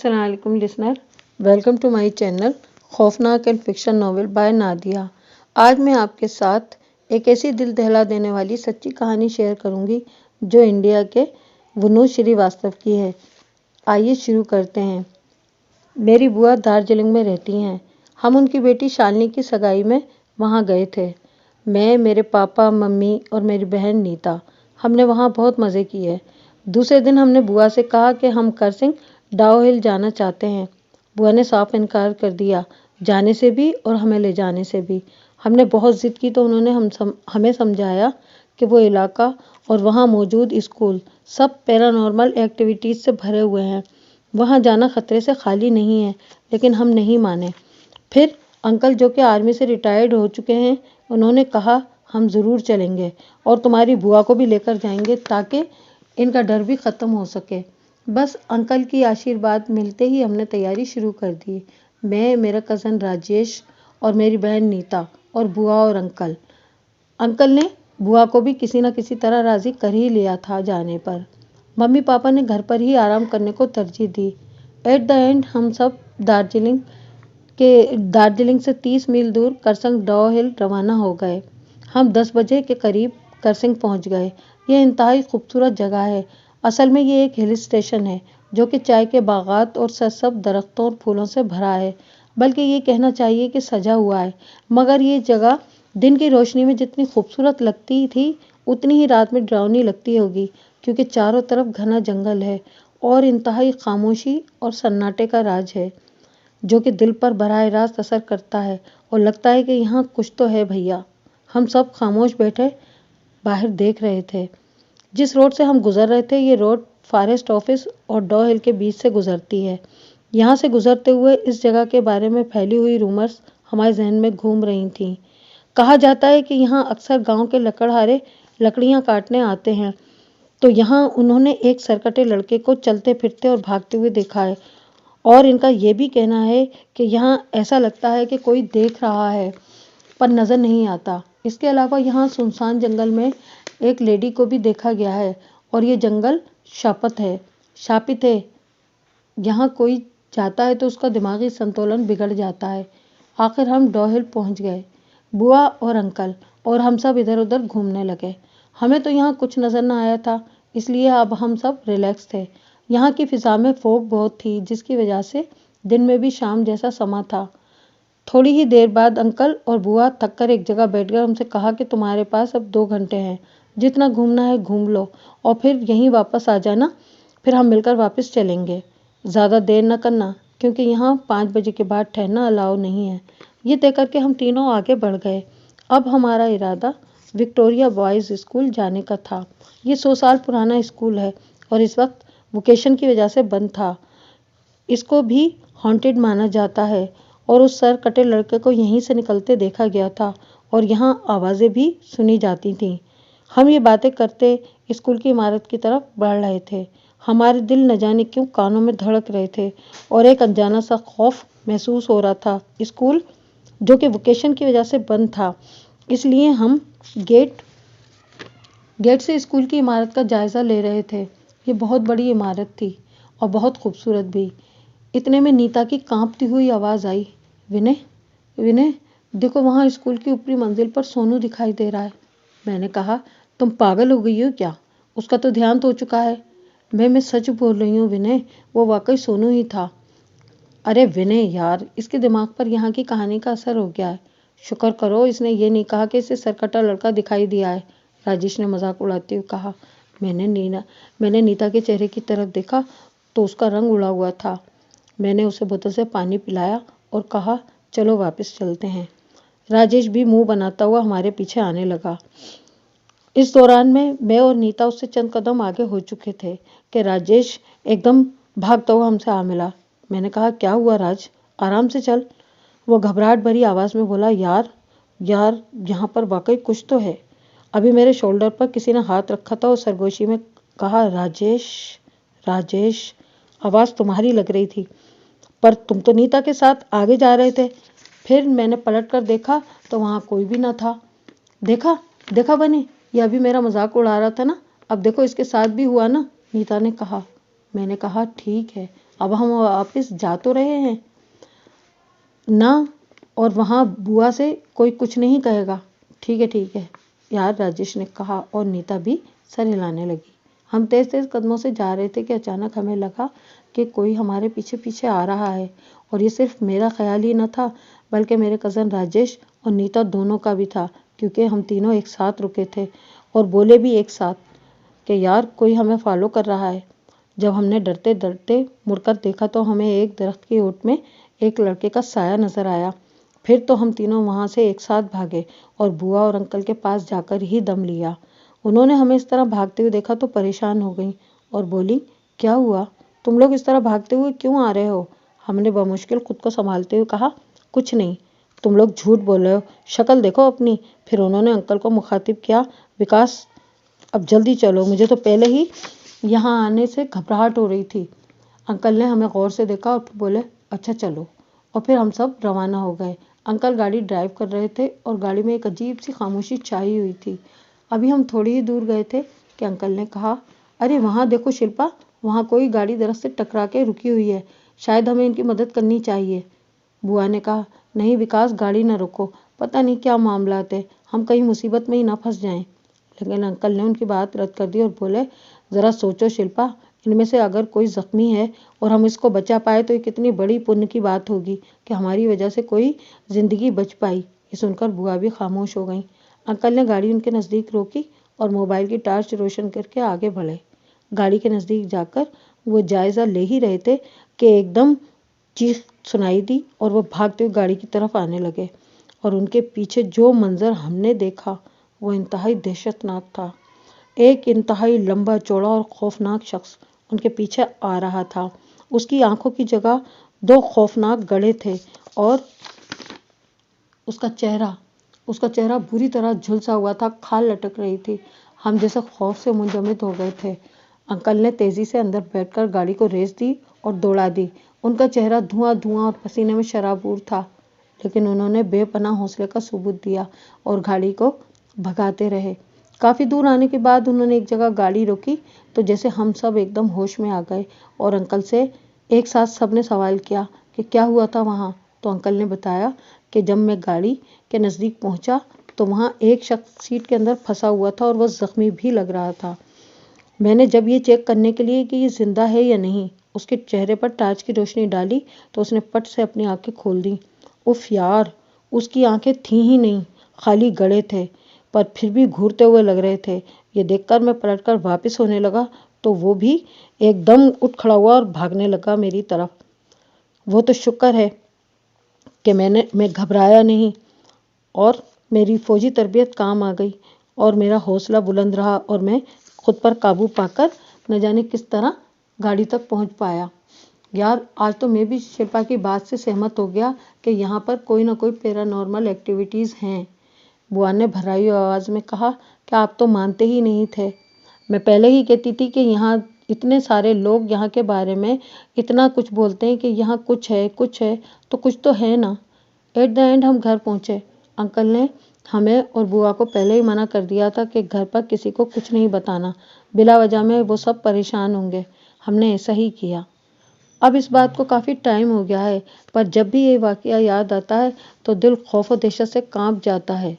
अस्सलाम वालेकुम listener, welcome to my channel खौफनाक and fiction novel by Nadia. आज मैं आपके साथ एक ऐसी दिल दहला देने वाली सच्ची कहानी शेयर करूंगी जो इंडिया के वनूज श्रीवास्तव की है। आइए शुरू करते हैं। मेरी बुआ दार्जिलिंग में रहती हैं। हम उनकी बेटी शालिनी की सगाई में वहाँ गए थे। मैं, मेरे पापा, मम्मी और मेरी बहन नीता। हमने वहाँ बहुत मज़े किए। दूसरे दिन हमने बुआ से कहा कि हम करसिंग डाउ हिल जाना चाहते हैं। बुआ ने साफ इनकार कर दिया, जाने से भी और हमें ले जाने से भी। हमने बहुत ज़िद की तो उन्होंने हमें समझाया कि वो इलाका और वहाँ मौजूद स्कूल सब पैरानॉर्मल एक्टिविटीज़ से भरे हुए हैं, वहाँ जाना खतरे से खाली नहीं है। लेकिन हम नहीं माने। फिर अंकल, जो कि आर्मी से रिटायर्ड हो चुके हैं, उन्होंने कहा हम ज़रूर चलेंगे और तुम्हारी बुआ को भी लेकर जाएंगे ताकि इनका डर भी ख़त्म हो सके। बस अंकल की आशीर्वाद मिलते ही हमने तैयारी शुरू कर दी। मैं, मेरा कज़न राजेश और मेरी बहन नीता और बुआ और अंकल। अंकल ने बुआ को भी किसी न किसी तरह राज़ी कर ही लिया था जाने पर। मम्मी पापा ने घर पर ही आराम करने को तरजीह दी। एट द एंड हम सब दार्जिलिंग से 30 मील दूर करसंग डाउ हिल रवाना हो गए। हम 10 बजे के करीब करसिंग पहुंच गए। यह इंतहाई खूबसूरत जगह है। असल में ये एक हिल स्टेशन है जो कि चाय के बागात और सरसब्ज़ दरख्तों और फूलों से भरा है। बल्कि ये कहना चाहिए कि सजा हुआ है। मगर ये जगह दिन की रोशनी में जितनी खूबसूरत लगती थी, उतनी ही रात में डरावनी लगती होगी, क्योंकि चारों तरफ घना जंगल है और इंतहाई खामोशी और सन्नाटे का राज है, जो कि दिल पर बराह रास्त असर करता है और लगता है कि यहाँ कुछ तो है भैया। हम सब खामोश बैठे बाहर देख रहे थे। जिस रोड से हम गुजर रहे थे, ये रोड फॉरेस्ट ऑफिस और डाउ हिल के बीच से गुजरती है। यहाँ से गुजरते हुए इस जगह के बारे में फैली हुई रूमर्स हमारे जहन में घूम रही थीं। कहा जाता है कि यहाँ अक्सर गांव के लकड़हारे लकड़ियाँ काटने आते हैं, तो यहाँ उन्होंने एक सरकटे लड़के को चलते फिरते और भागते हुए देखा है। और इनका ये भी कहना है कि यहाँ ऐसा लगता है कि कोई देख रहा है पर नज़र नहीं आता। इसके अलावा यहाँ सुनसान जंगल में एक लेडी को भी देखा गया है और ये जंगल शापित है। यहाँ कोई जाता है तो उसका दिमागी संतुलन बिगड़ जाता है। आखिर हम डाउ हिल पहुँच गए। बुआ और अंकल और हम सब इधर उधर घूमने लगे। हमें तो यहाँ कुछ नज़र न आया था, इसलिए अब हम सब रिलैक्स थे। यहाँ की फ़िज़ा में फॉग बहुत थी, जिसकी वजह से दिन में भी शाम जैसा समा था। थोड़ी ही देर बाद अंकल और बुआ थक कर एक जगह बैठ गए। हमसे कहा कि तुम्हारे पास अब 2 घंटे हैं, जितना घूमना है घूम लो और फिर यहीं वापस आ जाना। फिर हम मिलकर वापस चलेंगे। ज़्यादा देर न करना, क्योंकि यहाँ 5 बजे के बाद ठहरना अलाउ नहीं है। ये तय करके हम तीनों आगे बढ़ गए। अब हमारा इरादा विक्टोरिया बॉयज़ स्कूल जाने का था। ये 100 साल पुराना स्कूल है और इस वक्त वोकेशन की वजह से बंद था। इसको भी हॉन्टेड माना जाता है और उस सर कटे लड़के को यहीं से निकलते देखा गया था और यहाँ आवाज़ें भी सुनी जाती थीं। हम ये बातें करते स्कूल की इमारत की तरफ बढ़ रहे थे। हमारे दिल न जाने क्यों कानों में धड़क रहे थे और एक अनजाना सा खौफ महसूस हो रहा था। स्कूल जो कि वोकेशन की वजह से बंद था, इसलिए हम गेट से स्कूल की इमारत का जायज़ा ले रहे थे। ये बहुत बड़ी इमारत थी और बहुत खूबसूरत भी। इतने में नीता की कांपती हुई आवाज़ आई, विनय, विनय, देखो वहाँ स्कूल की ऊपरी मंजिल पर सोनू दिखाई दे रहा है। मैंने कहा, तुम पागल हो गई हो क्या? उसका तो देहांत हो चुका है। मैं सच बोल रही हूँ विनय, वो वाकई सोनू ही था। अरे विनय यार, इसके दिमाग पर यहाँ की कहानी का असर हो गया है। शुक्र करो इसने ये नहीं कहा कि इसे सरकटा लड़का दिखाई दिया है, राजेश ने मजाक उड़ाते हुए कहा। मैंने नीता के चेहरे की तरफ देखा तो उसका रंग उड़ा हुआ था। मैंने उसे बोतल से पानी पिलाया और कहा, चलो वापस चलते हैं। राजेश भी मुंह बनाता हुआ हमारे पीछे आने लगा। इस दौरान मैं और नीता उससे चंद कदम आगे हो चुके थे कि राजेश एकदम भागता हुआ हमसे आ मिला। मैंने कहा, क्या हुआ राज, आराम से चल। वो घबराहट भरी आवाज़ में बोला, यार यहाँ पर वाकई कुछ तो है। अभी मेरे शोल्डर पर किसी ने हाथ रखा था और सरगोशी में कहा, राजेश। आवाज़ तुम्हारी लग रही थी, पर तुम तो नीता के साथ आगे जा रहे थे। फिर मैंने पलट कर देखा तो वहाँ कोई भी न था। देखा बनी, ये अभी मेरा मजाक उड़ा रहा था ना, अब देखो इसके साथ भी हुआ ना, नीता ने कहा। मैंने कहा, ठीक है, اب ہم واپس جا تو رہے ہیں نا، اور وہاں بوا سے کوئی کچھ نہیں کہے گا۔ ٹھیک ہے یار، راجیش نے کہا اور نیتا بھی سر ہلانے لگی۔ ہم تیز تیز قدموں سے جا رہے تھے کہ اچانک ہمیں لگا کہ کوئی ہمارے پیچھے پیچھے آ رہا ہے، اور یہ صرف میرا خیال ہی نہ تھا بلکہ میرے کزن راجیش اور نیتا دونوں کا بھی تھا، کیونکہ ہم تینوں ایک ساتھ رکے تھے اور بولے بھی ایک ساتھ کہ یار کوئی ہمیں فالو کر رہا ہے۔ جب ہم نے ڈرتے ڈرتے مڑ کر دیکھا تو ہمیں ایک درخت کی اوٹ میں ایک لڑکے کا سایہ نظر آیا۔ پھر تو ہم تینوں وہاں سے ایک ساتھ بھاگے اور بوا اور انکل کے پاس جا کر ہی دم لیا۔ انہوں نے ہمیں اس طرح بھاگتے ہوئے دیکھا تو پریشان ہو گئیں اور بولی، کیا ہوا؟ تم لوگ اس طرح بھاگتے ہوئے کیوں آ رہے ہو؟ ہم نے بمشکل خود کو سنبھالتے ہوئے کہا، کچھ نہیں، تم لوگ جھوٹ بول رہے ہو، شکل دیکھو اپنی۔ پھر انہوں نے انکل کو مخاطب کیا، وکاس اب جلدی چلو، مجھے تو پہلے ہی یہاں آنے سے گھبراہٹ ہو رہی تھی۔ انکل نے ہمیں غور سے دیکھا اور پھر بولے، اچھا چلو، اور پھر ہم سب روانہ ہو گئے۔ انکل گاڑی ڈرائیو کر رہے تھے اور گاڑی میں ایک عجیب سی خاموشی چھائی ہوئی تھی۔ ابھی ہم تھوڑی ہی دور گئے تھے کہ انکل نے کہا، ارے وہاں دیکھو شلپا، وہاں کوئی گاڑی درخت سے ٹکرا کے رکی ہوئی ہے، شاید ہمیں ان کی مدد کرنی چاہیے۔ بوا نے کہا، نہیں وکاس، گاڑی نہ روکو، پتہ نہیں کیا معاملات ہے، ہم کہیں مصیبت میں ہی نہ پھنس جائیں۔ لیکن انکل نے ان کی بات رد کر دی اور بولے، ذرا سوچو شلپا، ان میں سے اگر کوئی زخمی ہے اور ہم اس کو بچا پائے تو یہ کتنی بڑی پن کی بات ہوگی کہ ہماری وجہ سے کوئی زندگی بچ پائی۔ یہ سن کر بوا بھی خاموش ہو گئیں۔ انکل نے گاڑی ان کے نزدیک روکی اور موبائل کی ٹارچ روشن کر کے آگے بڑھے۔ گاڑی کے نزدیک جا کر وہ جائزہ لے ہی رہے تھے کہ ایک دم چیخ سنائی دی اور وہ بھاگتے ہوئے گاڑی کی طرف آنے لگے، اور ان کے پیچھے جو منظر ہم نے دیکھا وہ انتہائی دہشت ناک تھا۔ ایک انتہائی لمبا چوڑا اور خوفناک شخص ان کے پیچھے آ رہا تھا۔ اس کی آنکھوں کی جگہ دو خوفناک گڑھے تھے اور اس کا چہرہ بری طرح جھلسا ہوا تھا، کھال لٹک رہی تھی۔ ہم جیسے خوف سے منجمد ہو گئے تھے۔ انکل نے تیزی سے اندر بیٹھ کر گاڑی کو ریس دی اور دوڑا دی۔ ان کا چہرہ دھواں دھواں اور پسینے میں شرابور تھا، لیکن انہوں نے بے پناہ حوصلے کا ثبوت دیا اور گاڑی کو بھگاتے رہے۔ کافی دور آنے کے بعد انہوں نے ایک جگہ گاڑی روکی تو جیسے ہم سب ایک دم ہوش میں آ گئے اور انکل سے ایک ساتھ سب نے سوال کیا کہ کیا ہوا تھا وہاں؟ تو انکل نے بتایا کہ جب میں گاڑی کے نزدیک پہنچا تو وہاں ایک شخص سیٹ کے اندر پھنسا ہوا تھا اور وہ زخمی بھی لگ رہا تھا۔ میں نے جب یہ چیک کرنے کے لیے کہ یہ زندہ ہے یا نہیں اس کے چہرے پر ٹارچ کی روشنی ڈالی تو اس نے پٹ سے اپنی آنکھیں کھول دیں۔ اف یار، اس کی آنکھیں تھیں ہی نہیں، خالی گڑھے تھے، پر پھر بھی گھورتے ہوئے لگ رہے تھے۔ یہ دیکھ کر میں پلٹ کر واپس ہونے لگا تو وہ بھی ایک دم اٹھ کھڑا ہوا اور بھاگنے لگا میری طرف۔ وہ تو شکر ہے کہ میں گھبرایا نہیں اور میری فوجی تربیت کام آ گئی اور میرا حوصلہ بلند رہا اور میں خود پر قابو پا کر نہ جانے کس طرح گاڑی تک پہنچ پایا۔ یار آج تو میں بھی شلپا کی بات سے سہمت ہو گیا کہ یہاں پر کوئی نہ کوئی پیرا نارمل ایکٹیویٹیز ہیں۔ بوا نے بھرائی آواز میں کہا کہ آپ تو مانتے ہی نہیں تھے۔ میں پہلے ہی کہتی تھی کہ یہاں اتنے سارے لوگ یہاں کے بارے میں اتنا کچھ بولتے ہیں کہ یہاں کچھ ہے تو کچھ تو ہے نا۔ ایٹ دا اینڈ ہم گھر پہنچے۔ انکل نے ہمیں اور بوا کو پہلے ہی منع کر دیا تھا کہ گھر پر کسی کو کچھ نہیں بتانا، بلا وجہ میں وہ سب پریشان ہوں گے۔ ہم نے ایسا ہی کیا۔ اب اس بات کو کافی ٹائم ہو گیا ہے، پر جب بھی یہ واقعہ یاد آتا ہے تو دل خوف و دہشت سے کانپ جاتا ہے۔